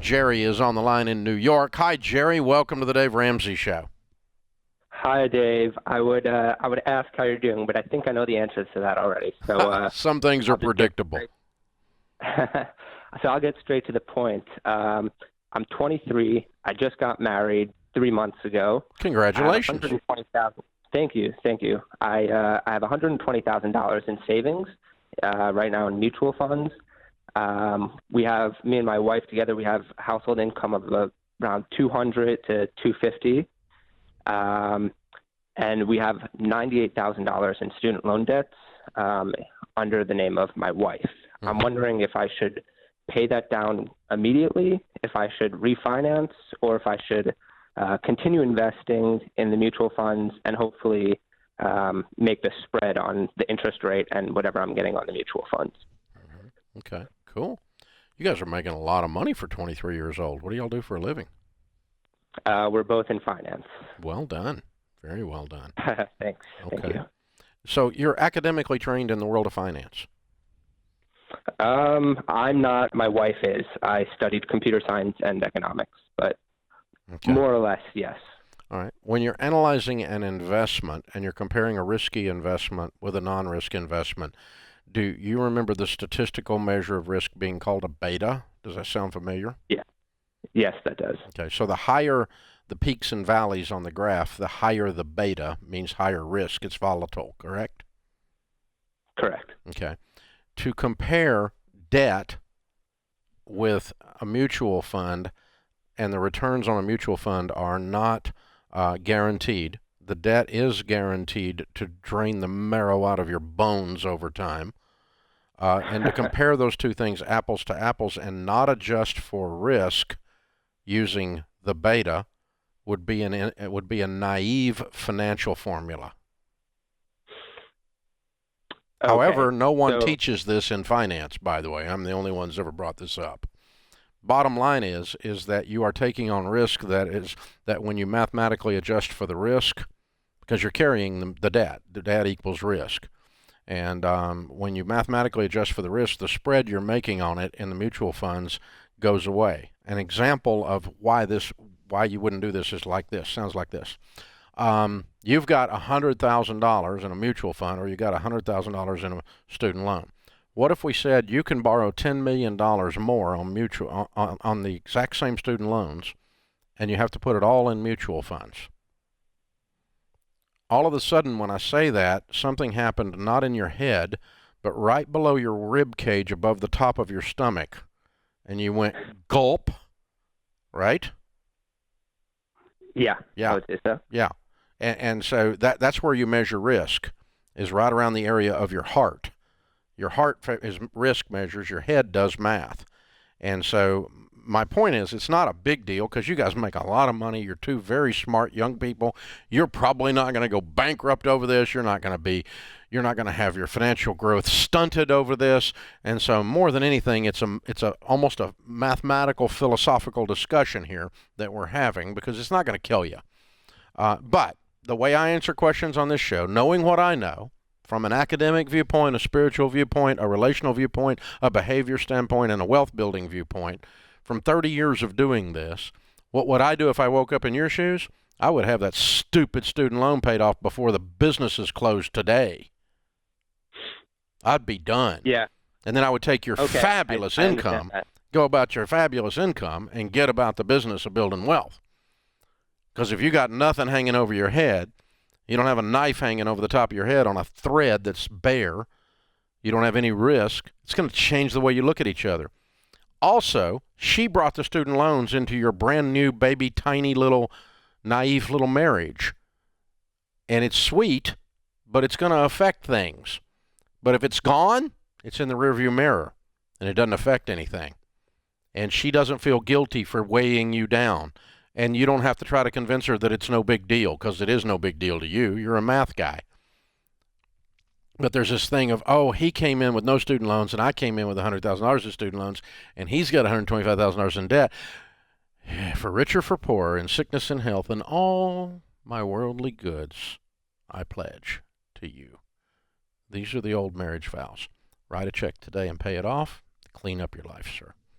Jerry is on the line in New York. Hi, Jerry. Welcome to the Dave Ramsey Show. Hi, Dave. I would ask how you're doing, but I think I know the answers to that already. So some things are predictable. So I'll get straight to the point. I'm 23. I just got married 3 months ago. Congratulations. $120,000. Thank you. I have $120,000 in savings right now in mutual funds. Me and my wife together, we have household income of around 200 to 250. And we have $98,000 in student loan debts under the name of my wife. Mm-hmm. I'm wondering if I should pay that down immediately, if I should refinance, or if I should continue investing in the mutual funds and hopefully make the spread on the interest rate and whatever I'm getting on the mutual funds. Mm-hmm. Okay, cool. You guys are making a lot of money for 23 years old. What do y'all do for a living? We're both in finance. Well done. Very well done. Thanks. Okay. Thank you. So you're academically trained in the world of finance? I'm not. My wife is. I studied computer science and economics, but more or less, yes. All right. When you're analyzing an investment and you're comparing a risky investment with a non-risk investment, do you remember the statistical measure of risk being called a beta? Does that sound familiar? Yeah. Yes, that does. Okay. So the higher the peaks and valleys on the graph, the higher the beta, means higher risk. It's volatile, correct? Correct. Okay. To compare debt with a mutual fund, and the returns on a mutual fund are not guaranteed. The debt is guaranteed to drain the marrow out of your bones over time. And to compare those two things apples to apples and not adjust for risk using the beta would be a naive financial formula. Okay. However, no one teaches this in finance, by the way. I'm the only one who's ever brought this up. Bottom line is that you are taking on risk that when you mathematically adjust for the risk, because you're carrying the debt equals risk. And when you mathematically adjust for the risk, the spread you're making on it in the mutual funds goes away. An example of why you wouldn't do this is like this. Sounds like this. You've got $100,000 in a mutual fund, or you got $100,000 in a student loan. What if we said you can borrow $10 million more on the exact same student loans, and you have to put it all in mutual funds? All of a sudden, when I say that, something happened not in your head, but right below your rib cage above the top of your stomach, and you went gulp, right? Yeah. I would say so. Yeah. And so that's where you measure risk, is right around the area of your heart. Your heart is risk measures, your head does math. And so my point is, it's not a big deal because you guys make a lot of money. You're two very smart young people. You're probably not going to go bankrupt over this. You're not going to have your financial growth stunted over this. And so more than anything, it's almost a mathematical, philosophical discussion here that we're having, because it's not going to kill you. But the way I answer questions on this show, knowing what I know, from an academic viewpoint, a spiritual viewpoint, a relational viewpoint, a behavior standpoint, and a wealth building viewpoint, from 30 years of doing this, what would I do if I woke up in your shoes? I would have that stupid student loan paid off before the business is closed today. I'd be done. Yeah. And then I would take your fabulous income, go about your fabulous income, and get about the business of building wealth. Because if you got nothing hanging over your head, you don't have a knife hanging over the top of your head on a thread that's bare, you don't have any risk, it's going to change the way you look at each other. Also, she brought the student loans into your brand new baby tiny little naive little marriage. And it's sweet, but it's going to affect things. But if it's gone, it's in the rearview mirror and it doesn't affect anything. And she doesn't feel guilty for weighing you down. And you don't have to try to convince her that it's no big deal, because it is no big deal to you. You're a math guy. But there's this thing of, oh, he came in with no student loans, and I came in with $100,000 in student loans, and he's got $125,000 in debt. For rich or for poor, in sickness and health, and all my worldly goods, I pledge to you. These are the old marriage vows. Write a check today and pay it off. Clean up your life, sir.